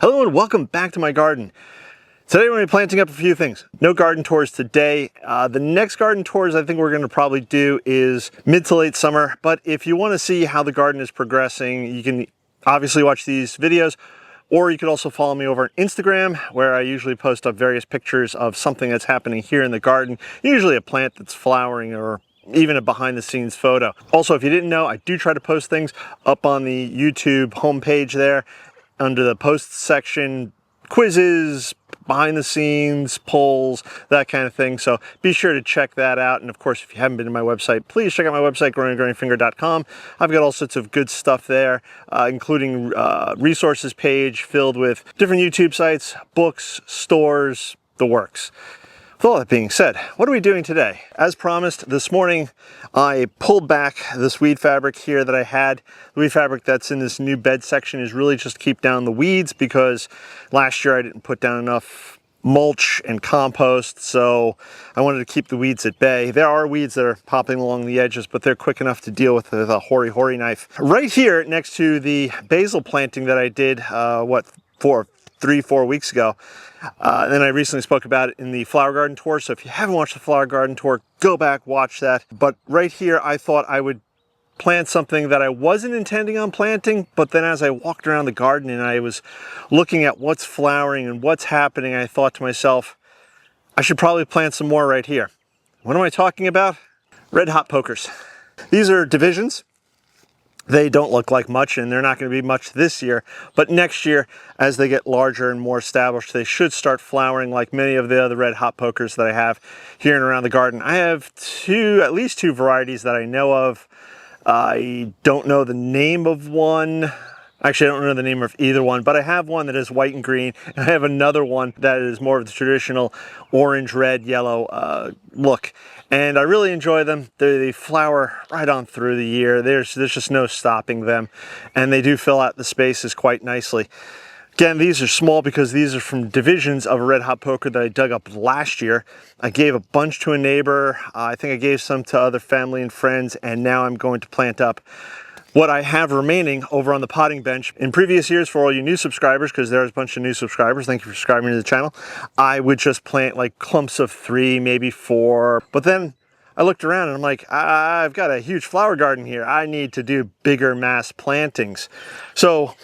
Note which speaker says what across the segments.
Speaker 1: Hello and welcome back to my garden. Today we're going to be planting up a few things. No garden tours today. The next garden tours I think we're going to probably do is mid to late summer. But if you want to see how the garden is progressing, you can obviously watch these videos, or you could also follow me over on Instagram, where I usually post up various pictures of something that's happening here in the garden, usually a plant that's flowering or even a behind the scenes photo. Also, if you didn't know, I do try to post things up on the YouTube homepage there under the posts section, quizzes, behind the scenes, polls, that kind of thing. So be sure to check that out. And of course, if you haven't been to my website, please check out my website, growinggrowingfinger.com. I've got all sorts of good stuff there, including resources page filled with different YouTube sites, books, stores, the works. With all that being said, what are we doing today? As promised, this morning I pulled back this weed fabric here that I had. The weed fabric that's in this new bed section is really just to keep down the weeds, because last year I didn't put down enough mulch and compost, so I wanted to keep the weeds at bay. There are weeds that are popping along the edges, but they're quick enough to deal with a hoary knife. Right here next to the basil planting that I did, 3-4 weeks ago. Then I recently spoke about it in the flower garden tour. So if you haven't watched the flower garden tour, go back, watch that. But right here, I thought I would plant something that I wasn't intending on planting. But then as I walked around the garden and I was looking at what's flowering and what's happening, I thought to myself, I should probably plant some more right here. What am I talking about? Red hot pokers. These are divisions. They don't look like much, and they're not going to be much this year, but next year, as they get larger and more established, they should start flowering like many of the other red hot pokers that I have here and around the garden. I have at least two varieties that I know of. I don't know the name of one. Actually, I don't know the name of either one, but I have one that is white and green, and I have another one that is more of the traditional orange, red, yellow look. And I really enjoy them. They flower right on through the year. There's just no stopping them, and they do fill out the spaces quite nicely. Again, these are small because these are from divisions of a red hot poker that I dug up last year. I gave a bunch to a neighbor. I think I gave some to other family and friends, and now I'm going to plant up what I have remaining over on the potting bench. In previous years, for all you new subscribers, because there's a bunch of new subscribers, thank you for subscribing to the channel, I would just plant like clumps of 3, maybe 4. But then I looked around and I'm like, I've got a huge flower garden here. I need to do bigger mass plantings. So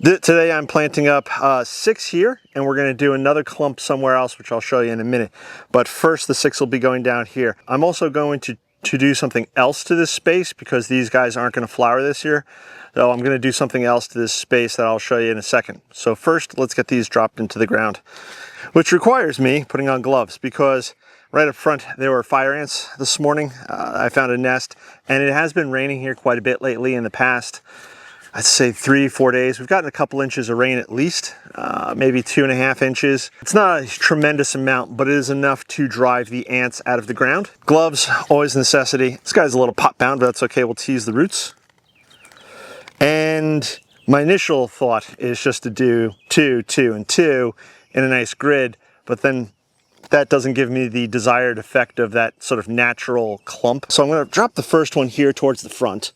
Speaker 1: today I'm planting up 6 here, and we're going to do another clump somewhere else, which I'll show you in a minute. But first, the 6 will be going down here. I'm also going to do something else to this space because these guys aren't going to flower this year. So I'm going to do something else to this space that I'll show you in a second. So first, let's get these dropped into the ground, which requires me putting on gloves, because right up front there were fire ants this morning. I found a nest, and it has been raining here quite a bit lately. In the past, I'd say 3-4 days, we've gotten a couple inches of rain at least, maybe 2.5 inches. It's not a tremendous amount, but it is enough to drive the ants out of the ground. Gloves, always a necessity. This guy's a little pot bound, but that's okay. We'll tease the roots. And my initial thought is just to do 2, 2, and 2 in a nice grid, but then that doesn't give me the desired effect of that sort of natural clump. So I'm going to drop the first one here towards the front.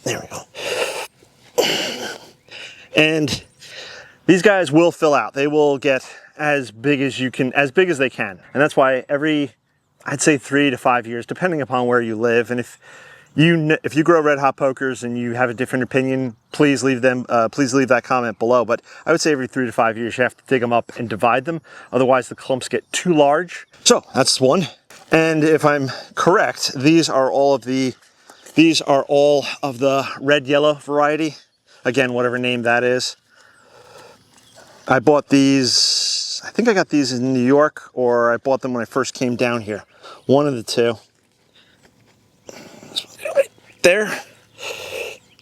Speaker 1: There we go. And these guys will fill out. They will get as big as as big as they can. And that's why I'd say 3 to 5 years, depending upon where you live. And if you grow red hot pokers and you have a different opinion, please leave that comment below. But I would say every 3 to 5 years you have to dig them up and divide them. Otherwise the clumps get too large. So that's one. And if I'm correct, these are all of the red-yellow variety. Again, whatever name that is. I bought these, I think I got these in New York, or I bought them when I first came down here. One of the two. This one's go right there.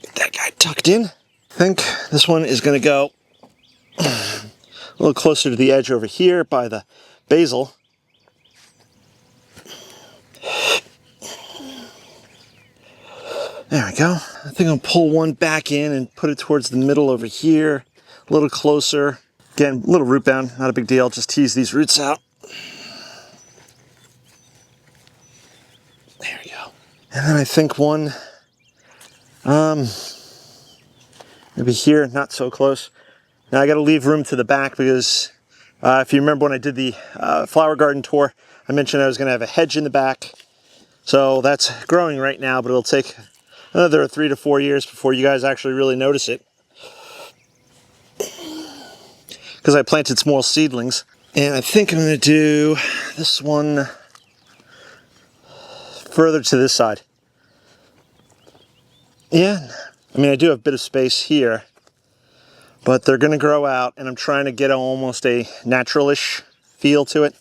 Speaker 1: Get that guy tucked in. I think this one is going to go a little closer to the edge over here by the basil. There we go. I think I'll pull one back in and put it towards the middle over here, a little closer. Again, a little root bound, not a big deal. Just tease these roots out. There we go. And then I think one, maybe here, not so close. Now I got to leave room to the back because if you remember when I did the flower garden tour, I mentioned I was going to have a hedge in the back. So that's growing right now, but it'll take another 3 to 4 years before you guys actually really notice it. Because I planted small seedlings. And I think I'm going to do this one further to this side. Yeah, I mean I do have a bit of space here, but they're going to grow out, and I'm trying to get almost a natural-ish feel to it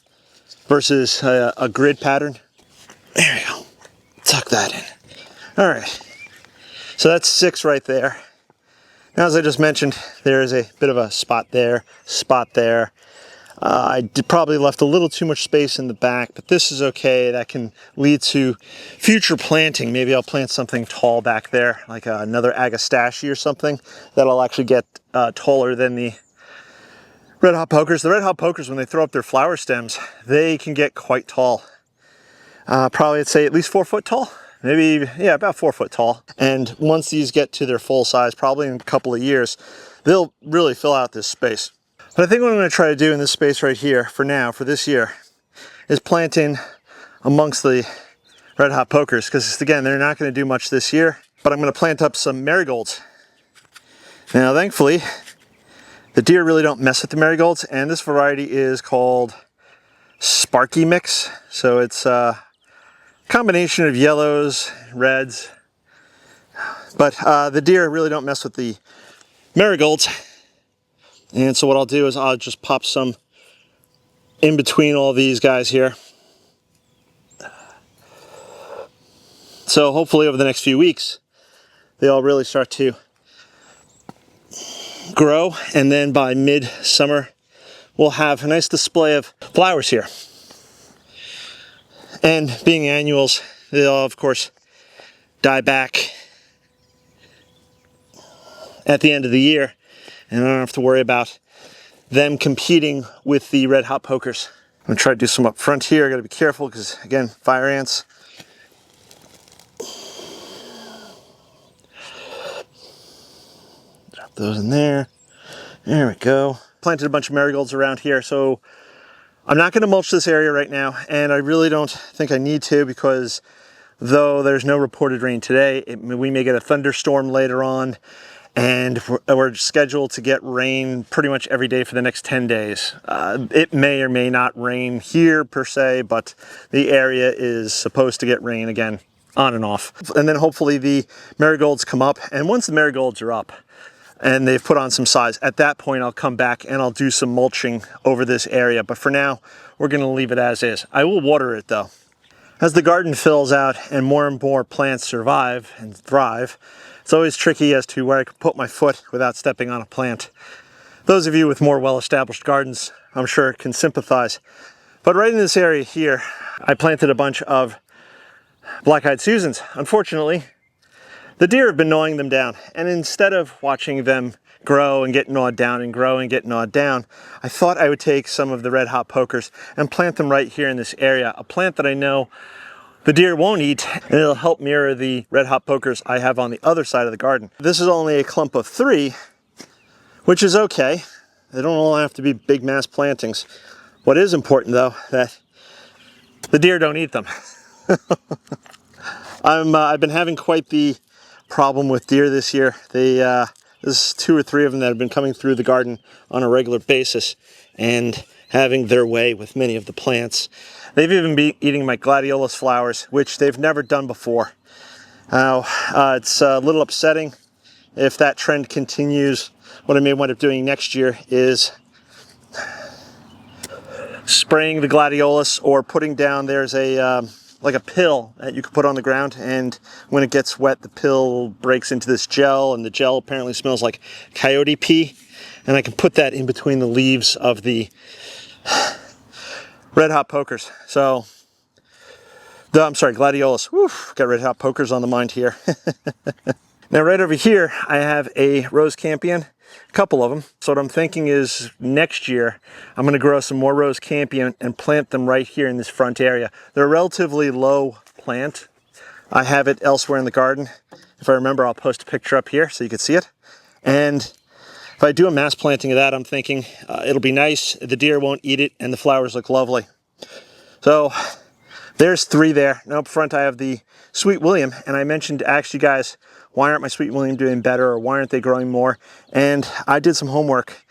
Speaker 1: versus a grid pattern. There we go. Tuck that in. All right. So that's 6 right there. Now, as I just mentioned, there is a bit of a spot there, I probably left a little too much space in the back, but this is okay. That can lead to future planting. Maybe I'll plant something tall back there, like another agastache or something that'll actually get taller than the red hot pokers. The red hot pokers, when they throw up their flower stems, they can get quite tall. Probably I'd say at least 4 foot tall. Maybe, yeah, about 4 foot tall. And once these get to their full size, probably in a couple of years, they'll really fill out this space. But I think what I'm going to try to do in this space right here, for now, for this year, is plant in amongst the red hot pokers. Because again, they're not going to do much this year. But I'm going to plant up some marigolds. Now, thankfully, the deer really don't mess with the marigolds. And this variety is called Sparky Mix. So it's combination of yellows, reds, but the deer really don't mess with the marigolds. And so what I'll do is I'll just pop some in between all these guys here. So hopefully over the next few weeks, they all really start to grow, and then by mid-summer, we'll have a nice display of flowers here. And being annuals, they'll of course die back at the end of the year, and I don't have to worry about them competing with the red hot pokers. I'm gonna try to do some up front here. I gotta be careful because again, fire ants. Drop those in there. There we go. Planted a bunch of marigolds around here, so I'm not going to mulch this area right now, and I really don't think I need to, because though there's no reported rain today, we may get a thunderstorm later on, and we're scheduled to get rain pretty much every day for the next 10 days. It may or may not rain here per se, but the area is supposed to get rain again, on and off. And then hopefully the marigolds come up, and once the marigolds are up, and they've put on some size, at that point I'll come back and I'll do some mulching over this area. But for now, we're going to leave it as is. I will water it though. As the garden fills out and more plants survive and thrive, it's always tricky as to where I can put my foot without stepping on a plant. Those of you with more well-established gardens, I'm sure, can sympathize. But right in this area here, I planted a bunch of black-eyed Susans. Unfortunately, the deer have been gnawing them down, and instead of watching them grow and get gnawed down and grow and get gnawed down, I thought I would take some of the red hot pokers and plant them right here in this area, a plant that I know the deer won't eat, and it'll help mirror the red hot pokers I have on the other side of the garden. This is only a clump of 3, which is okay. They don't all have to be big mass plantings. What is important though, that the deer don't eat them. I've been having quite the problem with deer this year. There's 2 or 3 of them that have been coming through the garden on a regular basis and having their way with many of the plants. They've even been eating my gladiolus flowers, which they've never done before. Now, it's a little upsetting if that trend continues. What I may wind up doing next year is spraying the gladiolus, or putting down, there's a like a pill that you can put on the ground, and when it gets wet, the pill breaks into this gel, and the gel apparently smells like coyote pee, and I can put that in between the leaves of the red hot pokers. So, I'm sorry, gladiolus. Whew, got red hot pokers on the mind here. Now right over here, I have a rose campion, a couple of them. So what I'm thinking is next year, I'm going to grow some more rose campion and plant them right here in this front area. They're a relatively low plant. I have it elsewhere in the garden. If I remember, I'll post a picture up here so you can see it. And if I do a mass planting of that, I'm thinking it'll be nice, the deer won't eat it, and the flowers look lovely. So there's 3 there. Now up front I have the Sweet William, and I mentioned to ask you guys, why aren't my Sweet William doing better, or why aren't they growing more? And I did some homework.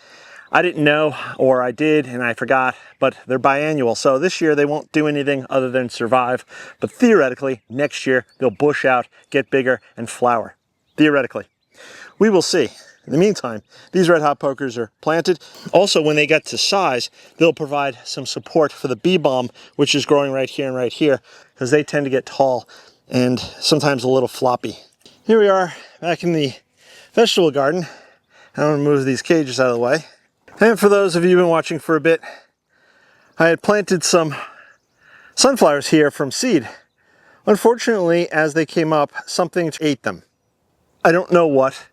Speaker 1: I didn't know, or I did and I forgot, but they're biannual. So this year they won't do anything other than survive. But theoretically, next year they'll bush out, get bigger, and flower. Theoretically. We will see. In the meantime, these red hot pokers are planted. Also, when they get to size, they'll provide some support for the bee balm, which is growing right here and right here, because they tend to get tall and sometimes a little floppy. Here we are back in the vegetable garden. I'm going to move these cages out of the way. And for those of you who've been watching for a bit, I had planted some sunflowers here from seed. Unfortunately, as they came up, something ate them. I don't know what.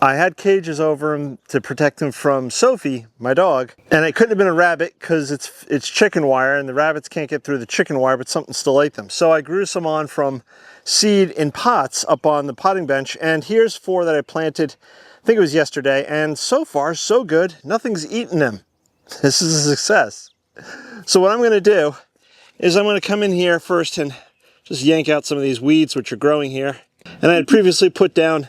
Speaker 1: I had cages over them to protect them from Sophie, my dog, and it couldn't have been a rabbit because it's chicken wire and the rabbits can't get through the chicken wire, but something still ate them. So I grew some on from seed in pots up on the potting bench, and here's 4 that I planted, I think it was yesterday, and so far so good. Nothing's eaten them. This is a success. So what I'm going to do is I'm going to come in here first and just yank out some of these weeds which are growing here. And I had previously put down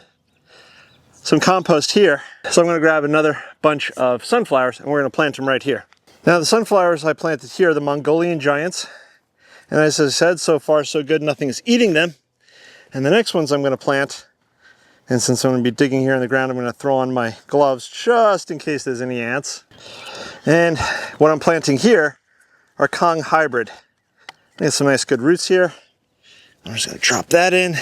Speaker 1: some compost here, so I'm going to grab another bunch of sunflowers and we're going to plant them right here. Now the sunflowers I planted here are the Mongolian giants, and as I said, so far so good, nothing's eating them. And the next ones I'm going to plant, and since I'm going to be digging here in the ground, I'm going to throw on my gloves just in case there's any ants. And what I'm planting here are Kong hybrid. Get some nice good roots here. I'm just going to drop that in.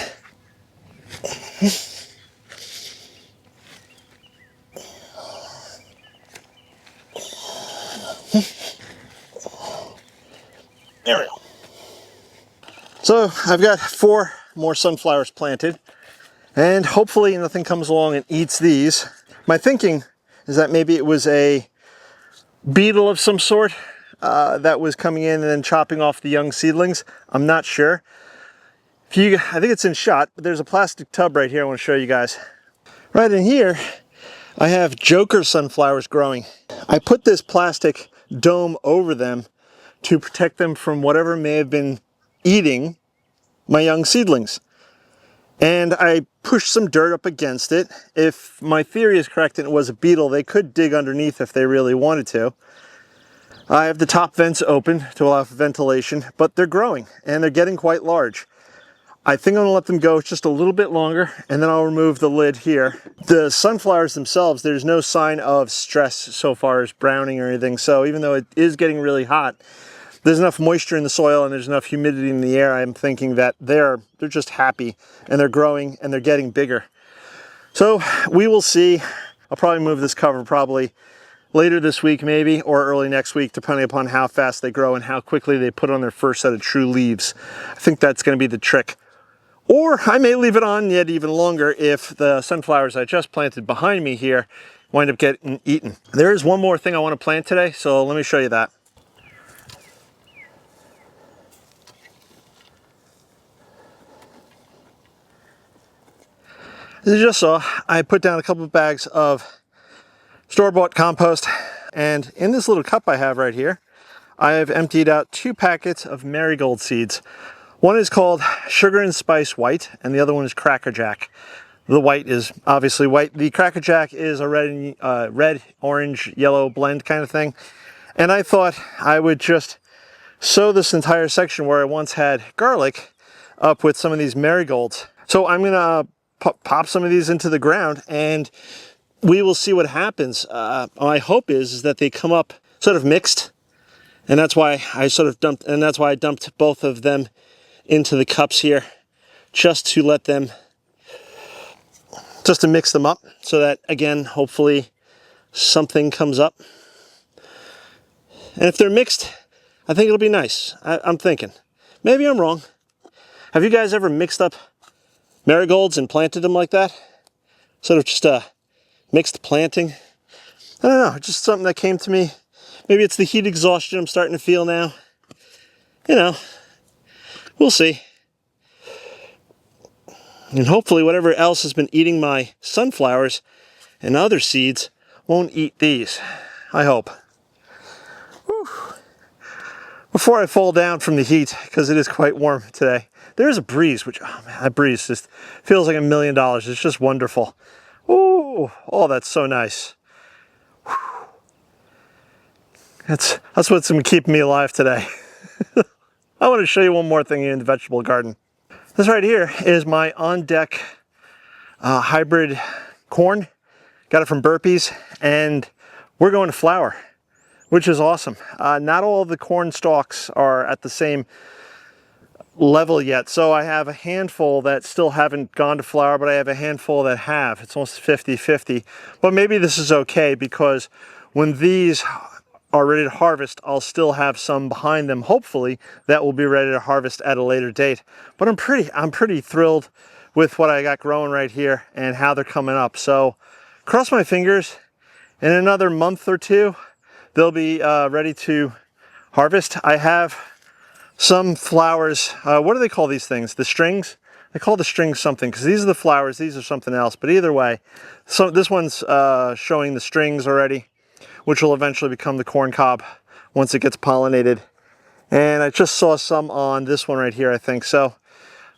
Speaker 1: There we go. So I've got 4 more sunflowers planted, and hopefully nothing comes along and eats these. My thinking is that maybe it was a beetle of some sort that was coming in and then chopping off the young seedlings. I'm not sure. I think it's in shot, but there's a plastic tub right here I want to show you guys. Right in here, I have Joker sunflowers growing. I put this plastic dome over them to protect them from whatever may have been eating my young seedlings. And I pushed some dirt up against it. If my theory is correct and it was a beetle, they could dig underneath if they really wanted to. I have the top vents open to allow for ventilation, but they're growing and they're getting quite large. I think I'm going to let them go just a little bit longer, and then I'll remove the lid here. The sunflowers themselves, there's no sign of stress so far as browning or anything, so even though it is getting really hot, there's enough moisture in the soil and there's enough humidity in the air. I'm thinking that they're just happy and they're growing and they're getting bigger. So we will see. I'll probably move this cover probably later this week maybe, or early next week, depending upon how fast they grow and how quickly they put on their first set of true leaves. I think that's going to be the trick. Or I may leave it on yet even longer if the sunflowers I just planted behind me here wind up getting eaten. There is one more thing I want to plant today, so let me show you that. As you just saw, I put down a couple of bags of store-bought compost, and in this little cup I have right here, I have emptied out 2 packets of Marigold seeds. One is called Sugar and Spice White, and the other one is Cracker Jack. The white is obviously white. The Cracker Jack is a red, orange, yellow blend kind of thing. And I thought I would just sow this entire section where I once had garlic up with some of these marigolds. So I'm gonna pop some of these into the ground and we will see what happens. My hope is that they come up sort of mixed, and that's why I dumped both of them into the cups here, just to mix them up, so that again, hopefully something comes up. And if they're mixed, I think it'll be nice. I'm thinking. Maybe I'm wrong. Have you guys ever mixed up marigolds and planted them like that? Sort of just a mixed planting? I don't know, just something that came to me. Maybe it's the heat exhaustion I'm starting to feel now. You know, we'll see. And hopefully whatever else has been eating my sunflowers and other seeds won't eat these. I hope. Whew. Before I fall down from the heat, because it is quite warm today, there is a breeze, which, oh man, that breeze just feels like $1 million. It's just wonderful. Ooh, oh, that's so nice. Whew. That's what's been keeping me alive today. I want to show you one more thing here in the vegetable garden. This right here is my on-deck hybrid corn. Got it from Burpees, and we're going to flower, which is awesome. Not all of the corn stalks are at the same level yet, so I have a handful that still haven't gone to flower, but I have a handful that have. It's almost 50-50, but maybe this is okay, because when these are ready to harvest, I'll still have some behind them, hopefully, that will be ready to harvest at a later date. But I'm pretty thrilled with what I got growing right here and how they're coming up. So cross my fingers, in another month or two, they'll be ready to harvest. I have some flowers. What do they call these things? The strings? They call the strings something, because these are the flowers, these are something else. But either way, so this one's showing the strings already, which will eventually become the corn cob once it gets pollinated. And I just saw some on this one right here, I think. So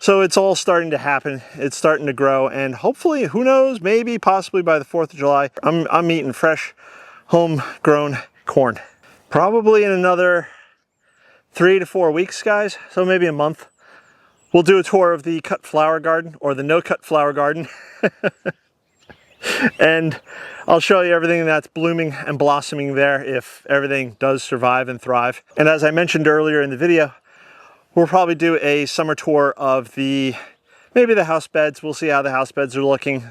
Speaker 1: it's all starting to happen. It's starting to grow, and hopefully, who knows, maybe, possibly by the 4th of July, I'm eating fresh, homegrown corn. Probably in another 3 to 4 weeks, guys, so maybe a month. We'll do a tour of the cut flower garden, or the no-cut flower garden. And I'll show you everything that's blooming and blossoming there, if everything does survive and thrive. And as I mentioned earlier in the video, we'll probably do a summer tour of maybe the house beds. We'll see how the house beds are looking.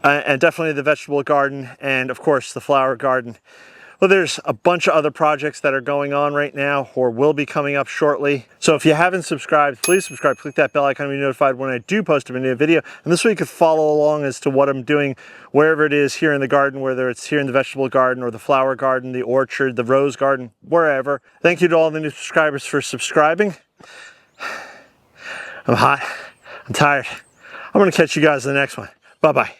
Speaker 1: And definitely the vegetable garden, and of course the flower garden. Well, there's a bunch of other projects that are going on right now, or will be coming up shortly. So if you haven't subscribed, please subscribe, click that bell icon to be notified when I do post a new video. And this way you can follow along as to what I'm doing wherever it is here in the garden, whether it's here in the vegetable garden or the flower garden, the orchard, the rose garden, wherever. Thank you to all the new subscribers for subscribing. I'm hot, I'm tired. I'm gonna catch you guys in the next one. Bye-bye.